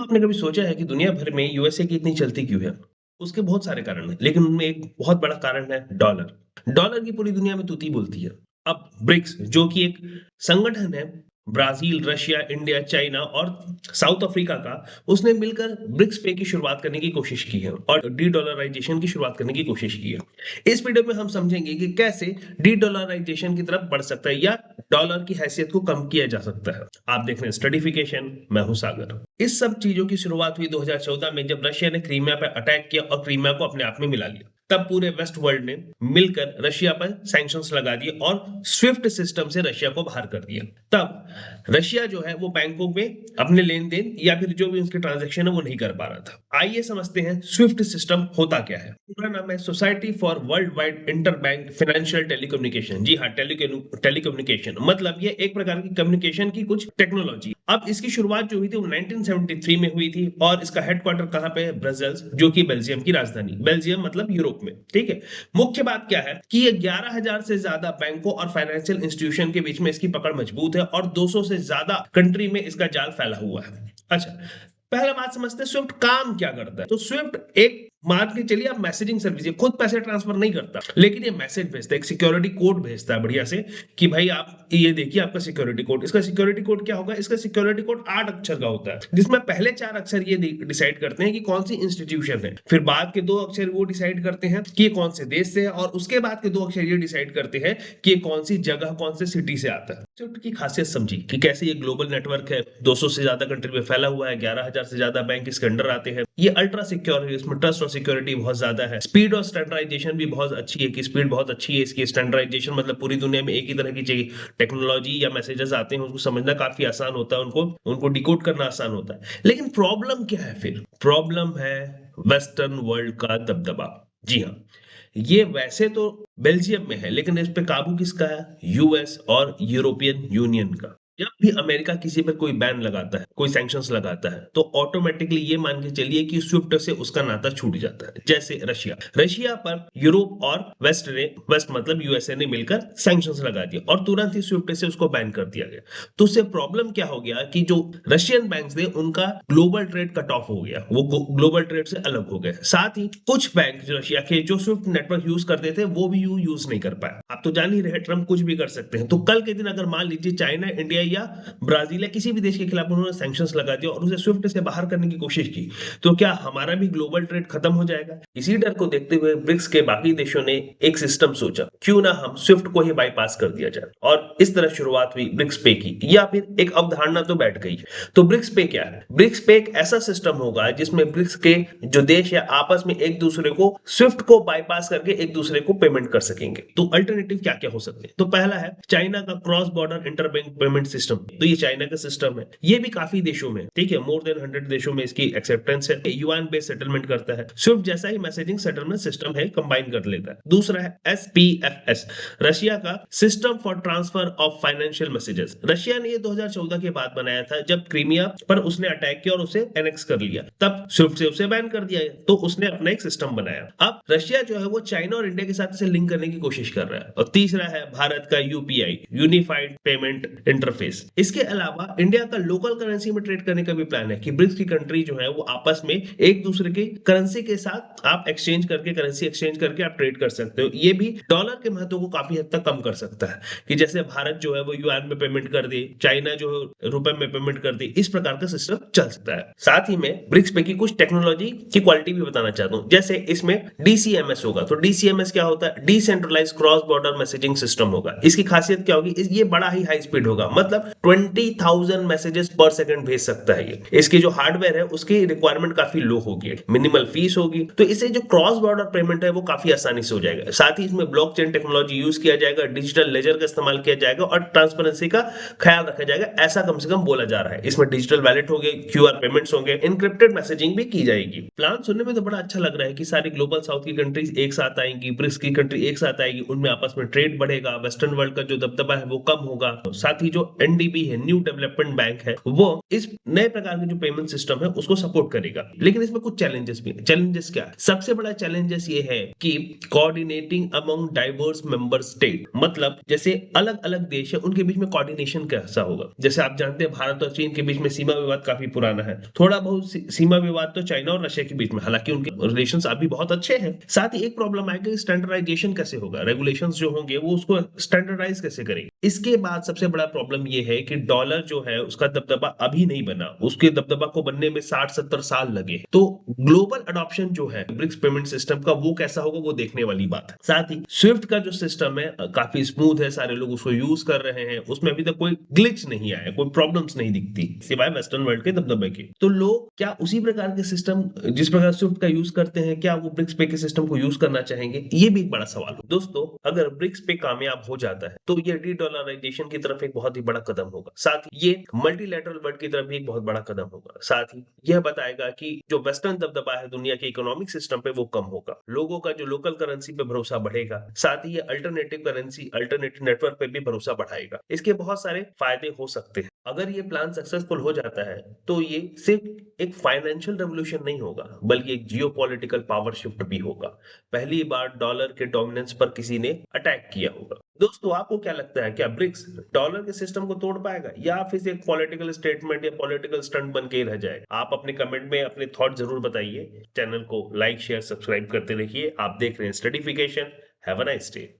आपने कभी सोचा है कि दुनिया भर में यूएसए की इतनी चलती क्यों है? उसके बहुत सारे कारण हैं, लेकिन उनमें एक बहुत बड़ा कारण है डॉलर। डॉलर की पूरी दुनिया में तूती बोलती है। अब ब्रिक्स जो कि एक संगठन है, ब्राजील, रशिया, इंडिया, चाइना और साउथ अफ्रीका का, उसने मिलकर ब्रिक्स पे की शुरुआत करने की कोशिश की है और डी-डॉलराइजेशन की शुरुआत करने की कोशिश की है। इस वीडियो में हम समझेंगे कि कैसे डी-डॉलराइजेशन की तरफ बढ़ सकता है या डॉलर की हैसियत को कम किया जा सकता है। आप देख रहे हैं स्टडीफिकेशन, मैं हूं सागर। इस सब चीजों की शुरुआत हुई 2014 में, जब रशिया ने क्रीमिया पर अटैक किया और क्रीमिया को अपने आप में मिला लिया। तब पूरे वेस्ट वर्ल्ड ने मिलकर रशिया पर सैंक्शंस लगा दिए और स्विफ्ट सिस्टम से रशिया को बाहर कर दिया। तब रशिया जो है वो बैंकों में अपने लेन देन या फिर जो भी उसके ट्रांजैक्शन है वो नहीं कर पा रहा था। आइए समझते हैं स्विफ्ट सिस्टम होता क्या है। पूरा नाम है society for world wide inter bank financial telecommunication. जी हाँ, टेलीकम्युनिकेशन मतलब ये एक प्रकार की कम्युनिकेशन की कुछ टेक्नोलॉजी। अब इसकी शुरुआत जो हुई थी वो 1973 में हुई थी और इसका हेडक्वार्टर कहाँ पे है? ब्रसेल्स, जो कि बेल्जियम की राजधानी। बेल्जियम मतलब यूरोप में, ठीक है। मुख्य बात क्या है कि ये 11,000 से ज्यादा बैंकों और फाइनेंशियल इंस्टीट्यूशन के बीच में इसकी पकड़ मजबूत है और 200 से ज्यादा कंट्री में इसका जाल फैला हुआ है। अच्छा, पहला बात समझते हैं स्विफ्ट काम क्या करता है। तो स्विफ्ट एक, मान के चलिए आप, मैसेजिंग सर्विस, ये खुद पैसे ट्रांसफर नहीं करता, लेकिन ये मैसेज भेजता है, एक सिक्योरिटी कोड भेजता है बढ़िया से कि भाई आप ये देखिए आपका सिक्योरिटी कोड। इसका सिक्योरिटी कोड क्या होगा? इसका सिक्योरिटी कोड 8 अक्षर का होता है, जिसमें पहले 4 अक्षर ये डिसाइड करते हैं कि कौन सी इंस्टीट्यूशन है, फिर बाद के 2 अक्षर वो डिसाइड करते हैं कि ये कौन से देश से है, और उसके बाद के 2 अक्षर ये डिसाइड करते हैं कि ये कौन सी जगह, कौन से सिटी से आता है। स्विफ्ट की खासियत समझी कि कैसे ये ग्लोबल नेटवर्क है, 200 से ज्यादा कंट्री में फैला हुआ है, 11,000 से ज्यादा बैंक इसके अंडर आते हैं। ये अल्ट्रा सिक्योर है, इसमें ट्रस्ट और सिक्योरिटी बहुत ज्यादा है। स्पीड और स्टैंडर्डाइजेशन भी बहुत अच्छी है, कि स्पीड बहुत अच्छी है इसकी। स्टैंडर्डाइजेशन मतलब पूरी दुनिया में एक ही तरह की चाहिए टेक्नोलॉजी या मैसेजेस आते हैं, उसको समझना काफी आसान होता है, उनको उनको डिकोड करना आसान होता है। लेकिन प्रॉब्लम क्या है? फिर प्रॉब्लम है वेस्टर्न वर्ल्ड का दबदबा। जी हाँ, ये वैसे तो बेल्जियम में है, लेकिन इस पे काबू किसका है? यूएस और यूरोपियन यूनियन का। जब भी अमेरिका किसी पर कोई बैन लगाता है, कोई सैंक्शंस लगाता है, तो ऑटोमेटिकली ये मान के चलिए कि स्विफ्ट से उसका नाता छूट जाता है। जैसे रशिया रशिया पर यूरोप और वेस्ट मतलब यूएसए ने मिलकर सैंक्शंस लगा दिया और तुरंत ही स्विफ्ट से उसको बैन कर दिया गया। तो उससे प्रॉब्लम क्या हो गया कि जो रशियन बैंक्स थे उनका ग्लोबल ट्रेड कट ऑफ हो गया, वो ग्लोबल ट्रेड से अलग हो गए। साथ ही कुछ बैंक रशिया के जो स्विफ्ट नेटवर्क यूज करते थे वो भी यूज नहीं कर पाए। आप तो जान ही रहे, ट्रम्प कुछ भी कर सकते हैं। तो कल के दिन अगर मान लीजिए चाइना, इंडिया या ब्राजील या किसी भी देश के खिलाफ उन्होंने सैंक्शंस लगा दिया और उसे स्विफ्ट से बाहर करने की कोशिश की, तो क्या हमारा भी ग्लोबल ट्रेड खत्म हो जाएगा? इसी डर को देखते हुए ब्रिक्स के बाकी देशों ने एक सिस्टम सोचा, क्यों ना हम स्विफ्ट को ही बाईपास कर दिया जाए। और इस तरह शुरुआत हुई ब्रिक्स पे की, या फिर एक अवधारणा तो बैठ गई। तो ब्रिक्स पे क्या है? ब्रिक्स पे एक ऐसा सिस्टम होगा जिसमें ब्रिक्स के जो देश या आपस में एक दूसरे को स्विफ्ट को बाईपास करके एक दूसरे को पेमेंट कर सकेंगे। तो अल्टरनेटिव क्या क्या हो सकते हैं? तो पहला है चाइना का cross border interbank payment system. तो ये चाइना का सिस्टम है, ये भी काफी देशों में, ठीक है, मोर देन 100 देशों में इसकी एक्सेप्टेंस है। युआन बेस्ड सेटलमेंट करता है। स्विफ्ट जैसा ही मैसेजिंग सेटलमेंट सिस्टम है, कंबाइन कर लेता है। दूसरा है एसपीएफएस, रशिया का system for transfer of financial messages. Russia ने ये 2014 के बाद बनाया था, जब क्रीमिया पर उसने अटैक किया और उसे एनेक्स कर लिया, तब स्विफ्ट से उसे बैन कर दिया, तो उसने अपना एक सिस्टम बनाया। अब रशिया जो है वो चाइना और इंडिया के साथ इसे लिंक करने की कोशिश कर रहा है। और तीसरा है भारत का यूपीआई, यूनिफाइड पेमेंट इंटरफेस। इसके अलावा इंडिया का लोकल करेंसी में ट्रेड करने का भी प्लान है, कि ब्रिक्स की कंट्री जो है वो आपस में एक दूसरे की करेंसी के साथ आप एक्सचेंज करके, करेंसी एक्सचेंज करके आप ट्रेड कर सकते हो। ये भी डॉलर के महत्व को काफी हद तक कम कर सकता है, कि जैसे भारत जो है वो युआन में पेमेंट कर दे, चाइना जो है रुपए में पेमेंट कर दे, इस प्रकार का सिस्टम चल सकता है। साथ ही में ब्रिक्स पे की कुछ टेक्नोलॉजी की क्वालिटी भी बताना चाहता हूं। जैसे इसमें डीसीएमएस होगा। तो डीसीएमएस क्या होता है? Decentralised cross border messaging system होगा। इसकी खासियत क्या होगी? ये बड़ा ही हाई स्पीड होगा, मतलब 20,000 मैसेजेस पर सेकंड भेज सकता है ये। इसकी जो हार्डवेयर है उसकी रिक्वायरमेंट काफी लो होगी, मिनिमल फीस होगी, तो इसे जो क्रॉस बॉर्डर पेमेंट है वो काफी आसानी से हो जाएगा। साथ ही इसमें ब्लॉकचेन टेक्नोलॉजी यूज किया जाएगा, डिजिटल लेजर का इस्तेमाल किया जाएगा और ट्रांसपेरेंसी का ख्याल रखा जाएगा, ऐसा कम से कम बोला जा रहा है। इसमें डिजिटल वैलेट होंगे, क्यूआर पेमेंट्स होंगे, इनक्रिप्टेड मैसेजिंग भी की जाएगी। प्लान सुनने में तो बड़ा अच्छा लग रहा है कि सारी ग्लोबल साउथ की कंट्रीज एक साथ आएंगी, ब्रिक्स की कंट्री एक साथ आएगी, उनमें आपस में ट्रेड बढ़ेगा, वेस्टर्न वर्ल्ड का जो दबदबा है वो कम होगा। साथ ही जो एनडीबी है, न्यू डेवलपमेंट बैंक है, वो इस नए प्रकार के जो पेमेंट सिस्टम है उसको सपोर्ट करेगा। लेकिन इसमें कुछ चैलेंजेस भी हैं। चैलेंजेस क्या है? सबसे बड़ा चैलेंजेस ये है कि coordinating among diverse member state, मतलब जैसे अलग अलग देश है उनके बीच में कोऑर्डिनेशन कैसा होगा। जैसे आप जानते हैं भारत और चीन के बीच में सीमा विवाद काफी पुराना है, थोड़ा बहुत सीमा विवाद तो चाइना और रशिया के बीच में, हालांकि उनके रिलेशंस अभी बहुत अच्छे हैं। साथ ही एक प्रॉब्लम आएगा, स्टैंडर्डाइजेशन कैसे होगा, रेगुलेशंस जो होंगे वो उसको स्टैंडर्डाइज कैसे करेंगे। इसके बाद सबसे बड़ा प्रॉब्लम ये है कि डॉलर जो है उसका दबदबा अभी नहीं बना, उसके दबदबा को बनने में 60-70 साल लगे। तो ग्लोबल अडॉप्शन जो है ब्रिक्स पेमेंट सिस्टम का वो कैसा होगा वो देखने वाली बात है। साथ ही स्विफ्ट का जो सिस्टम है काफी स्मूथ है, सारे लोग उसको यूज कर रहे हैं, उसमें अभी तक कोई ग्लिच नहीं आया, कोई प्रॉब्लम्स नहीं दिखती सिवाय वेस्टर्न वर्ल्ड के दबदबे के। तो लोग क्या उसी प्रकार के सिस्टम जिस प्रकार स्विफ्ट का यूज करते हैं, क्या वो ब्रिक्स पे के सिस्टम को यूज करना चाहेंगे? ये भी एक बड़ा सवाल है। दोस्तों, अगर ब्रिक्स पे कामयाब हो जाता है तो ये डी-डॉलराइजेशन की तरफ एक बहुत ही बड़ा कदम होगा। साथ ही ये मल्टीलैटरल वर्ल्ड की तरफ भी एक बहुत बड़ा कदम होगा। साथ ही यह बताएगा कि जो वेस्टर्न दबदबा है दुनिया के इकोनॉमिक सिस्टम पे वो कम होगा। लोगों का जो लोकल करेंसी पे भरोसा बढ़ेगा। साथ ही ये अल्टरनेटिव करेंसी, अल्टरनेटिव नेटवर्क पे भी भरोसा बढ़ाएगा। इसके बहुत सारे फायदे हो सकते हैं। अगर ये प्लान सक्सेसफुल हो जाता है तो ये सिर्फ एक फाइनेंशियल रेवोल्यूशन नहीं होगा, बल्कि एक जियोपॉलिटिकल पावर शिफ्ट भी होगा। पहली बार डॉलर के डोमिनेंस पर किसी ने अटैक किया होगा। दोस्तों, आपको क्या लगता है, क्या ब्रिक्स डॉलर के सिस्टम को तोड़ पाएगा या फिर एक पॉलिटिकल स्टेटमेंट या पॉलिटिकल स्टंट बन के ही रह जाएगा? आप अपने कमेंट में अपने थॉट जरूर बताइए। चैनल को लाइक शेयर सब्सक्राइब करते रहिए। आप देख रहे हैं studyfication. Have a nice day.